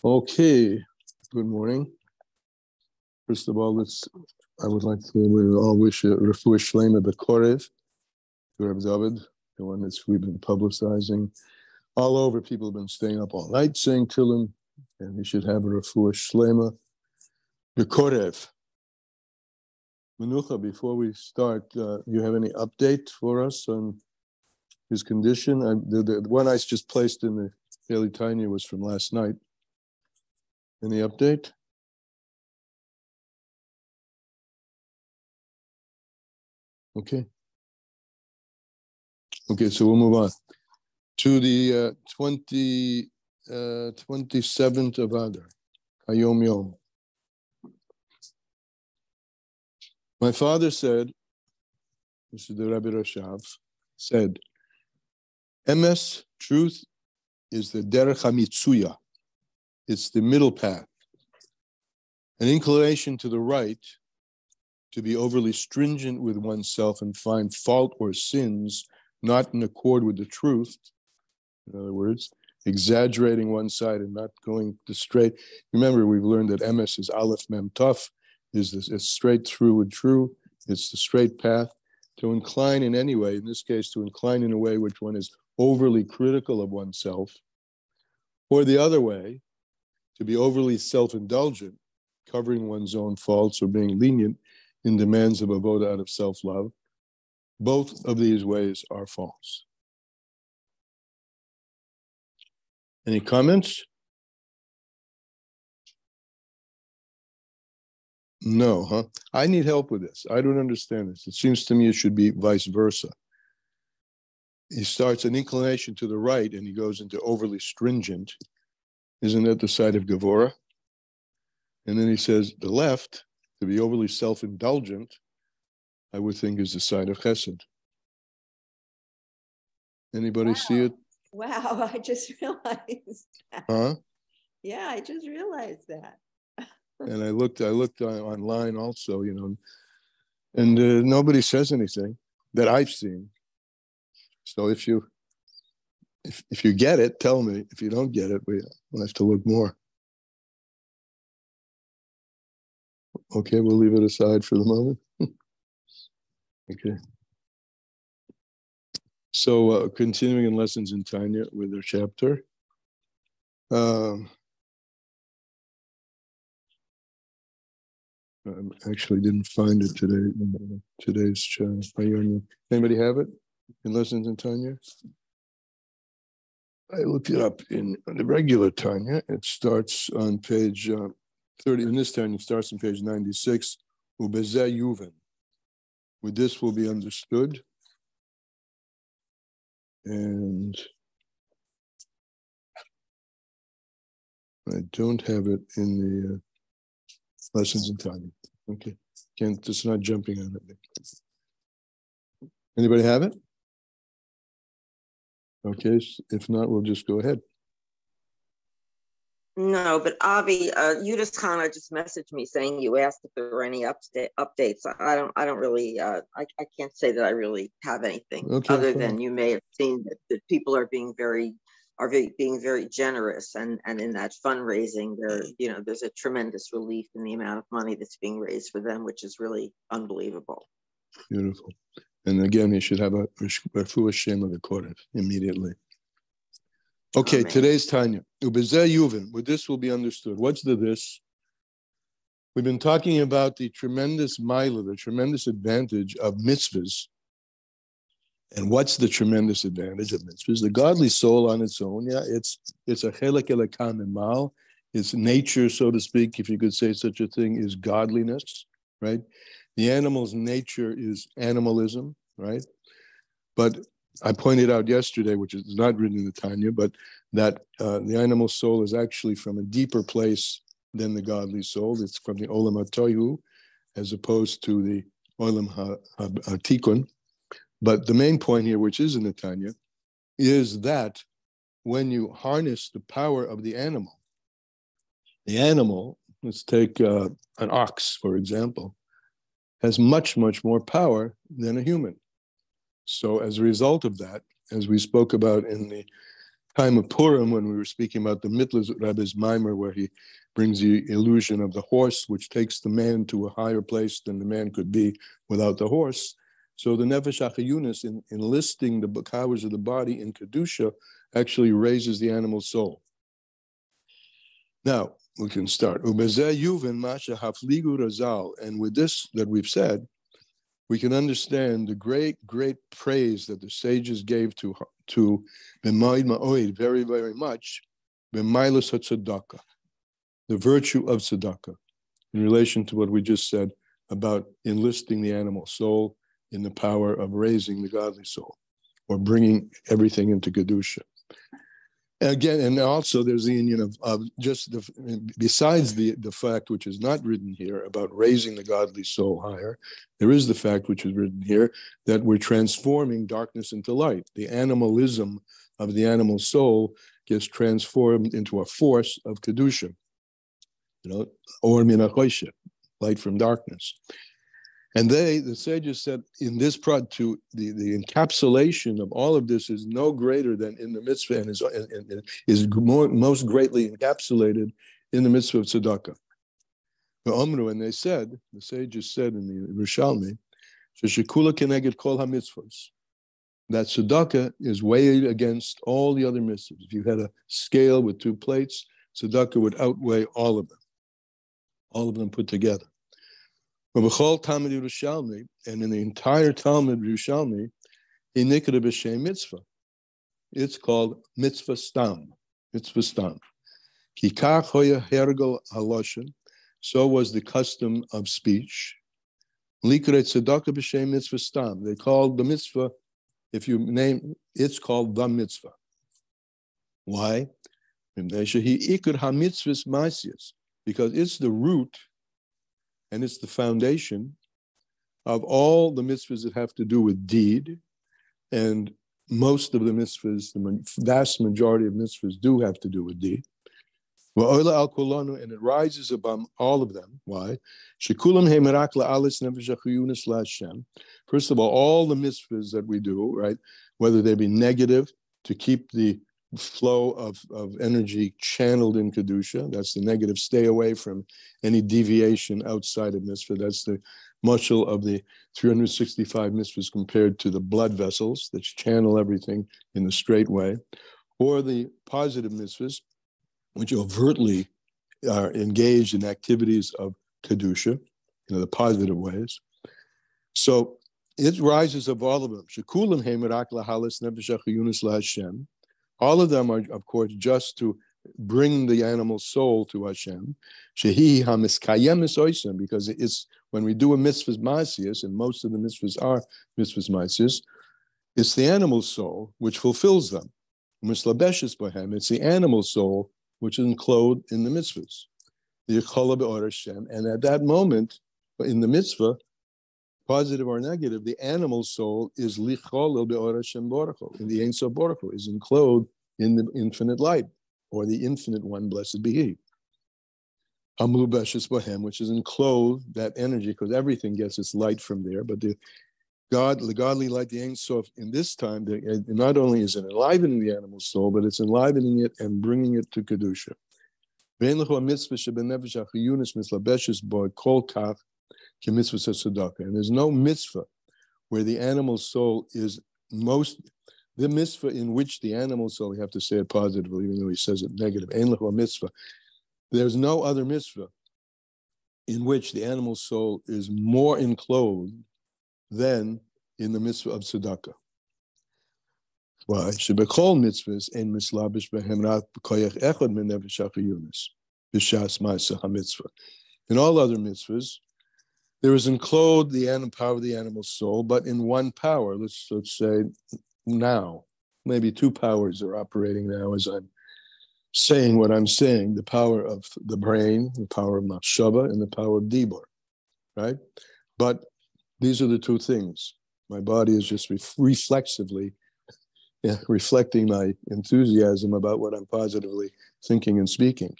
Okay, good morning. First of all, I would like to we all wish a refuah shlema b'korev to Reb David, the one we've been publicizing all over. People have been staying up all night saying Tehillim, and he should have a refuah shlema b'korev. Menucha, before we start, you have any update for us on his condition? The one I just placed in the Daily Tanya was from last night. Any update? Okay, so we'll move on to the 27th of Adar, Hayom Yom. My father said, this is the Rabbi Rashav, said, Emes, truth, is the derech hamitzuya. It's the middle path. An inclination to the right, to be overly stringent with oneself and find fault or sins not in accord with the truth. In other words, exaggerating one side and not going the straight. Remember, we've learned that Emes is Aleph Mem Taf, it's straight through and true. It's the straight path. To incline in any way, in this case, to incline in a way which one is overly critical of oneself, or the other way, to be overly self-indulgent, covering one's own faults or being lenient in demands of avoda out of self-love. Both of these ways are false. Any comments? No, huh? I need help with this. I don't understand this. It seems to me it should be vice versa. He starts an inclination to the right and he goes into overly stringent. Isn't that the side of Gevura? And then he says the left, to be overly self-indulgent, I would think is the side of Chesed. Anybody see it? Wow, I just realized that. Huh? Yeah, I just realized that. And I looked online also, and nobody says anything that I've seen. So if you get it, tell me. If you don't get it, we'll have to look more. Okay, we'll leave it aside for the moment. Okay. So continuing in lessons in Tanya with their chapter. I actually didn't find it today in today's Payoni. Anybody have it in lessons in Tanya? I looked it up in the regular Tanya. It starts on page 30. In this Tanya, it starts on page 96. Ubezeh yuven. With this will be understood. And I don't have it in the lessons in Tanya. Okay, it's not jumping on it. Anybody have it? Okay, if not, we'll just go ahead. No, but Avi, you just kind of just messaged me saying you asked if there were any updates. I don't really, I can't say that I really have anything other than you may have seen that people are being very generous, and in that fundraising there's a tremendous relief in the amount of money that's being raised for them, which is really unbelievable. Beautiful. And again, you should have a refuah shlema b'korev immediately. Okay, Amen. Today's Tanya. Ubezeh yuvin. With this will be understood. What's this? We've been talking about the tremendous milah, the tremendous advantage of mitzvahs. And what's the tremendous advantage of mitzvahs? The godly soul on its own, it's a chelek elokah mimal. Its nature, so to speak, if you could say such a thing, is godliness, right? The animal's nature is animalism, right? But I pointed out yesterday, which is not written in the Tanya, but that the animal soul is actually from a deeper place than the godly soul. It's from the olam hatohu, as opposed to the olam hatikun. But the main point here, which is in the Tanya, is that when you harness the power of the animal, let's take an ox, for example, has much, much more power than a human. So as a result of that, as we spoke about in the time of Purim, when we were speaking about the Mitlas Rebbe's Mimer, where he brings the illusion of the horse, which takes the man to a higher place than the man could be without the horse. So the Nefesh HaChayunis, in enlisting the powers of the body in Kedusha, actually raises the animal soul. Now, we can start. And with this that we've said, we can understand the great, great praise that the sages gave to B'mayid Ma'oid very, very much, B'mailus HaTzedaka, the virtue of tzedakah, in relation to what we just said about enlisting the animal soul in the power of raising the godly soul, or bringing everything into Kedusha. Again, and also there's the union of just besides the fact which is not written here about raising the godly soul higher, there is the fact which is written here that we're transforming darkness into light. The animalism of the animal soul gets transformed into a force of Kedusha, or min hachoshech, light from darkness. And the sages said in this prod to the encapsulation of all of this is no greater than in the mitzvah, and is most greatly encapsulated in the mitzvah of tzedakah. And they said, the sages said in the Rishalmi, sheshekula keneged kol hamitzvos, that tzedakah is weighed against all the other mitzvahs. If you had a scale with two plates, tzedakah would outweigh all of them put together. And in the entire Talmud Yerushalmi, mitzvah, it's called mitzvah stam. Mitzvah stam. So was the custom of speech. They called the mitzvah, if you name, it's called the mitzvah. Why? Because it's the root and it's the foundation of all the mitzvahs that have to do with deed. And most of the mitzvahs, the vast majority of mitzvahs do have to do with deed. And it rises above all of them. Why? First of all the mitzvahs that we do, right, whether they be negative, to keep the flow of energy channeled in Kedusha, that's the negative. Stay away from any deviation outside of mitzvah. That's the mushal of the 365 mitzvahs compared to the blood vessels that channel everything in the straight way. Or the positive mitzvahs, which overtly are engaged in activities of Kedusha, the positive ways. So it rises of all of them. All of them are, of course, just to bring the animal soul to Hashem. Because it's when we do a mitzvahs ma'asiyos, and most of the mitzvahs are mitzvahs ma'asiyos, it's the animal soul which fulfills them. It's the animal soul which is enclosed in the mitzvahs. And at that moment, in the mitzvah, positive or negative, the animal soul is licholel be'or Hashem Baruch Hu, in the Ein Sof Baruch Hu, is enclosed in the infinite light, or the infinite one, blessed be He. Amlu beshes bohem, which is enclosed, that energy, because everything gets its light from there. But the godly light, the Ein Sof, in this time, not only is it enlivening the animal soul, but it's enlivening it and bringing it to Kedusha. And there's no mitzvah where the animal soul is most, the mitzvah in which the animal soul, you have to say it positively, even though he says it negative, mitzvah. There's no other mitzvah in which the animal soul is more enclosed than in the mitzvah of tzedakah. Why? Shebechol mitzvahs ein mislabish behem rak b'koyach echad min nefesh hachiyunis b'shas ma'aseh hamitzvah. In all other mitzvahs, there is enclosed the power of the animal soul, but in one power. Let's say now, maybe two powers are operating now as I'm saying what I'm saying: the power of the brain, the power of machshava, and the power of dibur. Right? But these are the two things. My body is just reflexively reflecting my enthusiasm about what I'm positively thinking and speaking.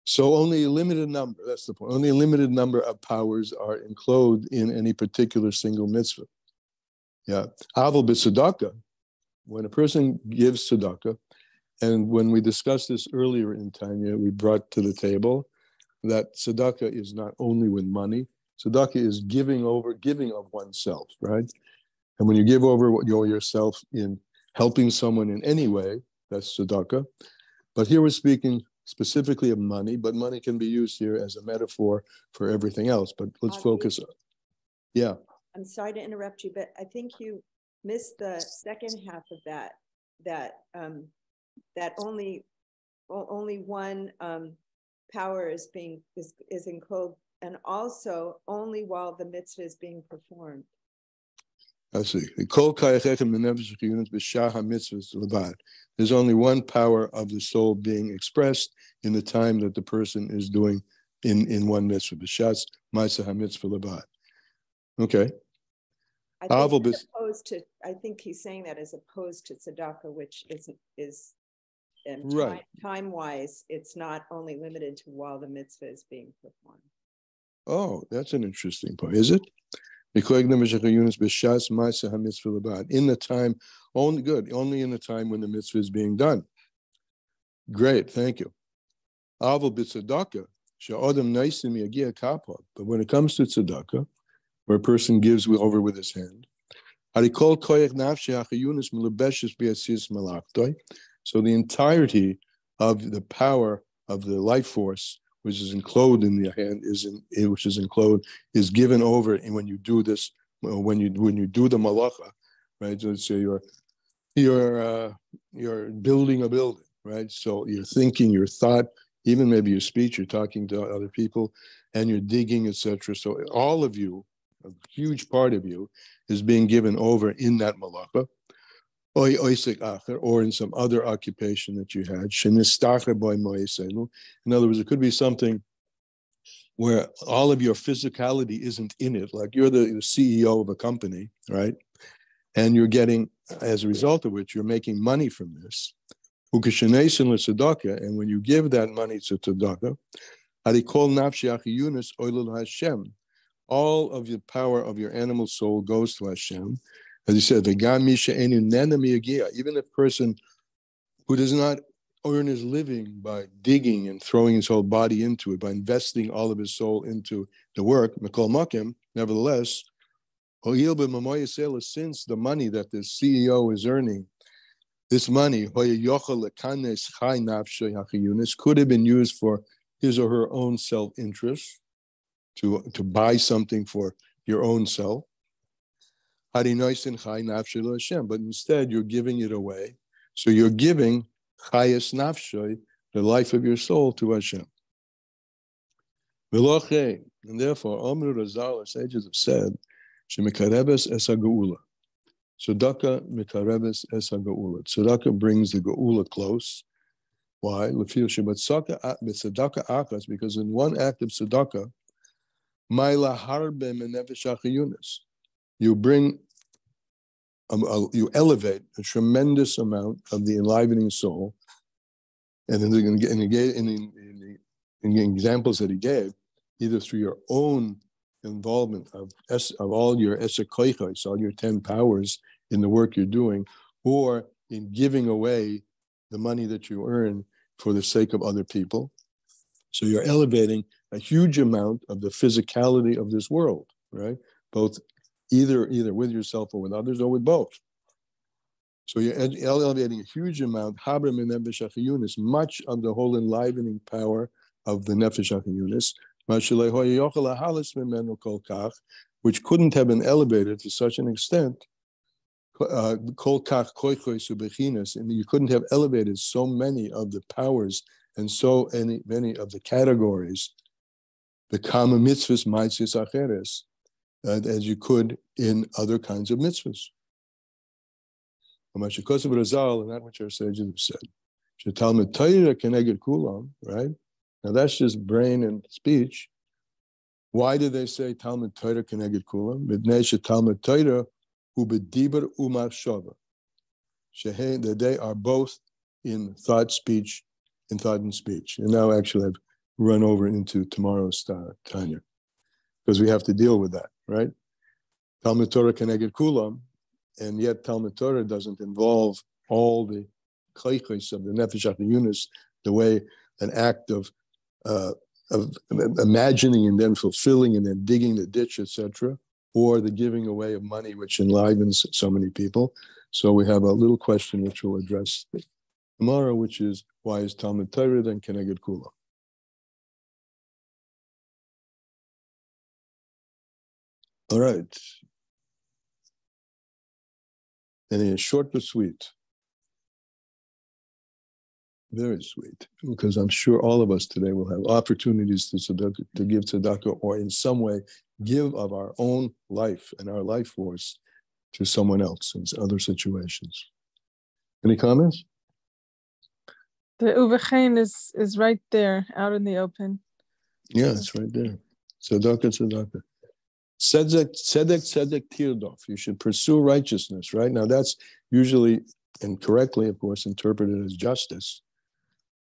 So only a limited number, that's the point, only a limited number of powers are enclosed in any particular single mitzvah. Yeah. Aval b'tzedakah, when a person gives tzedakah, And when we discussed this earlier in Tanya, we brought to the table that tzedakah is not only with money. Tzedakah is giving of oneself, right? And when you give over yourself in helping someone in any way, that's tzedakah. But here we're speaking specifically of money, but money can be used here as a metaphor for everything else. But let's focus. Yeah. I'm sorry to interrupt you, but I think you missed the second half of that only one power is enclosed, and also only while the mitzvah is being performed. I see. There's only one power of the soul being expressed in the time that the person is doing in one mitzvah. B'shatz ma'aseh hamitzvah levad. Okay. I think he's saying that as opposed to tzedakah, which is right. Time-wise, it's not only limited to while the mitzvah is being performed. Oh, that's an interesting point. Is it? In the time, only in the time when the mitzvah is being done. Great, thank you. But when it comes to tzedakah, where a person gives over with his hand, so the entirety of the power of the life force, which is enclosed in the hand, is given over. And when you do this, when you do the malacha, right? So let's say you're building a building, right? So you're thinking, your thought, even maybe your speech, you're talking to other people, and you're digging, etc. So all of you, a huge part of you, is being given over in that malacha, or in some other occupation that you had. In other words, it could be something where all of your physicality isn't in it, like you're the CEO of a company, right? And you're getting, as a result of which, you're making money from this. And when you give that money to tzedakah, all of the power of your animal soul goes to Hashem. As he said, even a person who does not earn his living by digging and throwing his whole body into it, by investing all of his soul into the work, nevertheless, since the money that the CEO is earning, this money could have been used for his or her own self-interest, to buy something for your own self. But instead, you're giving it away. So you're giving chayas nafshoy, the life of your soul, to Hashem. And therefore, Omru Razal, our sages have said, Shemikarebes es ha-geula. Tzedakah mikarebes es ha-geula. Tzedakah brings the geula close. Why? Because in one act of tzedakah, you bring, you elevate a tremendous amount of the enlivening soul. And in the examples that he gave, either through your own involvement of all your esekoichos, all your 10 powers in the work you're doing, or in giving away the money that you earn for the sake of other people. So you're elevating a huge amount of the physicality of this world, right? Both either with yourself or with others, or with both. So you're elevating a huge amount, much of the whole enlivening power of the nefesh hachiyunis, which couldn't have been elevated to such an extent. And you couldn't have elevated so many of the powers and so many of the categories, the kama mitzvahs maitzis acheres, as you could in other kinds of mitzvahs. And that which our sages have said. Right? Now that's just brain and speech. Why do they say Talmud Torah keneged kulam? Talmud Torah hu b'dibar u'machshava. That they are both in thought, speech, in thought and speech. And now actually I've run over into tomorrow's Tanya, because we have to deal with that, right? Talmud Torah keneged kulam, and yet Talmud Torah doesn't involve all the koiches of the nefesh HaYunis, the way an act of imagining and then fulfilling and then digging the ditch, etc., or the giving away of money, which enlivens so many people. So we have a little question which we'll address tomorrow, which is, why is Talmud Torah then Keneged Kula? All right. And it's short but sweet. Very sweet, because I'm sure all of us today will have opportunities to give tzedakah, or in some way give of our own life and our life force to someone else in other situations. Any comments? The uvechein is right there, out in the open. Yeah, it's right there. Tzedakah. Tzedek tirdof. You should pursue righteousness, right? Now that's usually, and correctly, of course, interpreted as justice.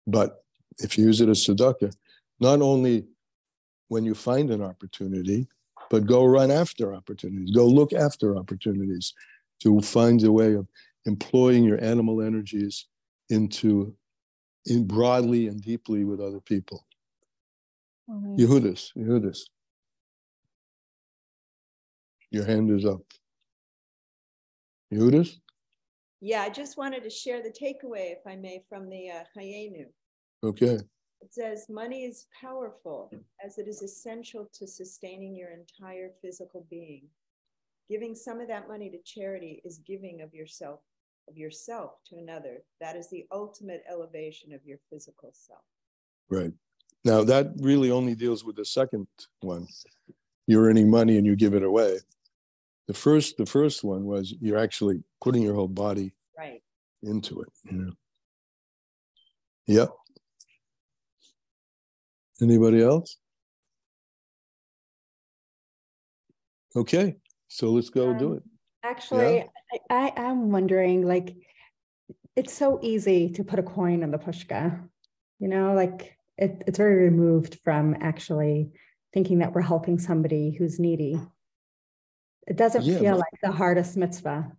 But if you use it as tzedakah, not only when you find an opportunity, but go run after opportunities, go look after opportunities to find a way of employing your animal energies in broadly and deeply with other people. Yehudis. Your hand is up. Yehudis? Yeah, I just wanted to share the takeaway, if I may, from the Hayenu. Okay. It says, money is powerful as it is essential to sustaining your entire physical being. Giving some of that money to charity is giving of yourself to another. That is the ultimate elevation of your physical self. Right. Now, that really only deals with the second one. You're earning money and you give it away. The first one was you're actually putting your whole body right into it. You know. Yep. Anybody else? Okay, so let's go do it. Actually, yeah? I'm wondering, like, it's so easy to put a coin in the pushka, you know, like it's very removed from actually thinking that we're helping somebody who's needy. It doesn't feel like the hardest mitzvah.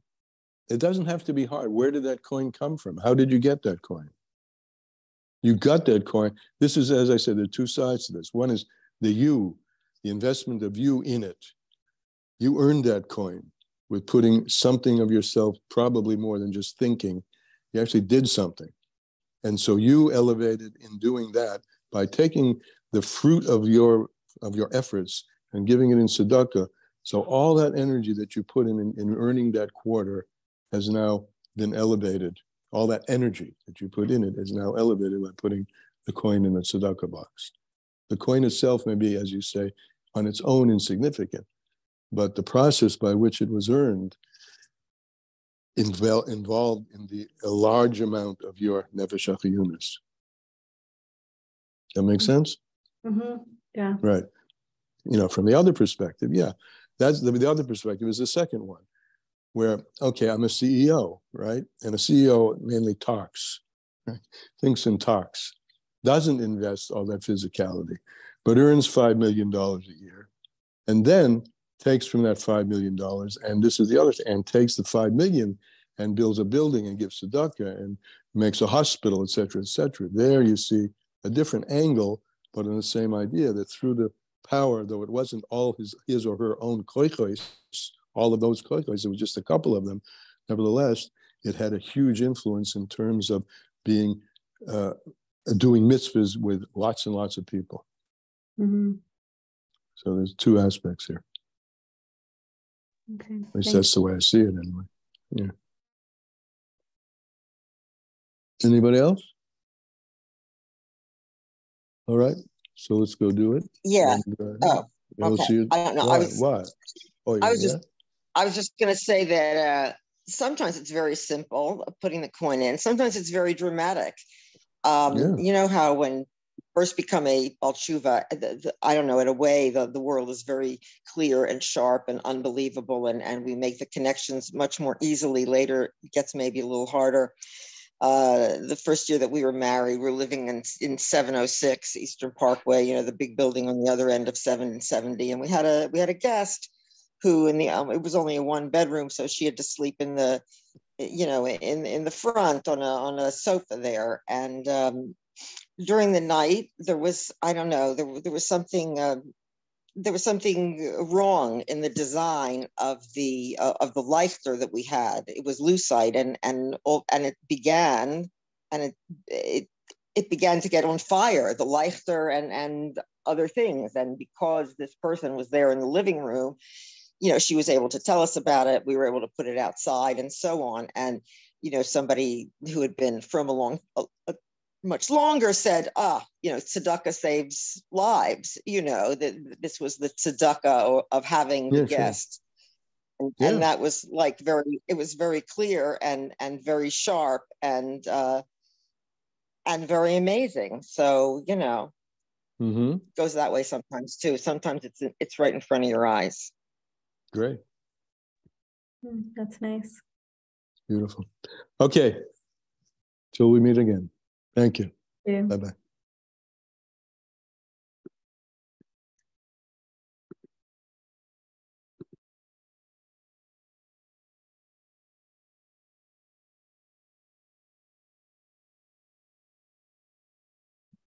It doesn't have to be hard. Where did that coin come from? How did you get that coin? You got that coin. This is, as I said, there are two sides to this. One is the investment of you in it. You earned that coin with putting something of yourself, probably more than just thinking. You actually did something. And so you elevated in doing that by taking the fruit of your efforts and giving it in tzedakah. So all that energy that you put in earning that quarter has now been elevated. All that energy that you put in it is now elevated by putting the coin in the tzedakah box. The coin itself may be, as you say, on its own insignificant, but the process by which it was earned involved in a large amount of your nefesh HaYunis. That makes sense? Mm-hmm. Yeah. Right. You know, from the other perspective, yeah. That's the other perspective is the second one, where, okay, I'm a CEO, right? And a CEO mainly talks, right? Thinks and talks, doesn't invest all that physicality, but earns $5 million a year, and then takes from that $5 million, and this is the other thing, and takes the $5 million and builds a building and gives tzedakah and makes a hospital, et cetera, et cetera. There you see a different angle, but in the same idea that through the power, though it wasn't all his or her own koichos, all of those koichos, it was just a couple of them. Nevertheless, it had a huge influence in terms of being doing mitzvahs with lots and lots of people. Mm-hmm. So there's two aspects here. Okay. At least that's the way I see it anyway. Yeah. Anybody else? All right. So let's go do it. Yeah. And, okay. See you. I don't know. Why? Oh, yeah. I was just going to say that sometimes it's very simple, putting the coin in. Sometimes it's very dramatic. You know how when first become a Baal Tshuva, I don't know, in a way, the world is very clear and sharp and unbelievable, and we make the connections much more easily. Later, it gets maybe a little harder. The first year that we were married, we were living in 706 Eastern Parkway, you know, the big building on the other end of 770. And we had a guest who it was only a one bedroom, so she had to sleep in the you know, in the front on a sofa there. And during the night, there was, I don't know, there was something wrong in the design of the lighter that we had. It was lucite, and it began, and it began to get on fire, the lighter and other things. And because this person was there in the living room, you know, she was able to tell us about it. We were able to put it outside and so on. And, you know, somebody who had been from much longer said, you know, tzedakah saves lives. You know, that this was the tzedakah of having the guest. Sure. And that was like it was very clear and very sharp and very amazing. So, you know, goes that way sometimes too. Sometimes it's right in front of your eyes. Great. That's nice. Beautiful. Okay. Till we meet again. Thank you. Yeah. Bye-bye.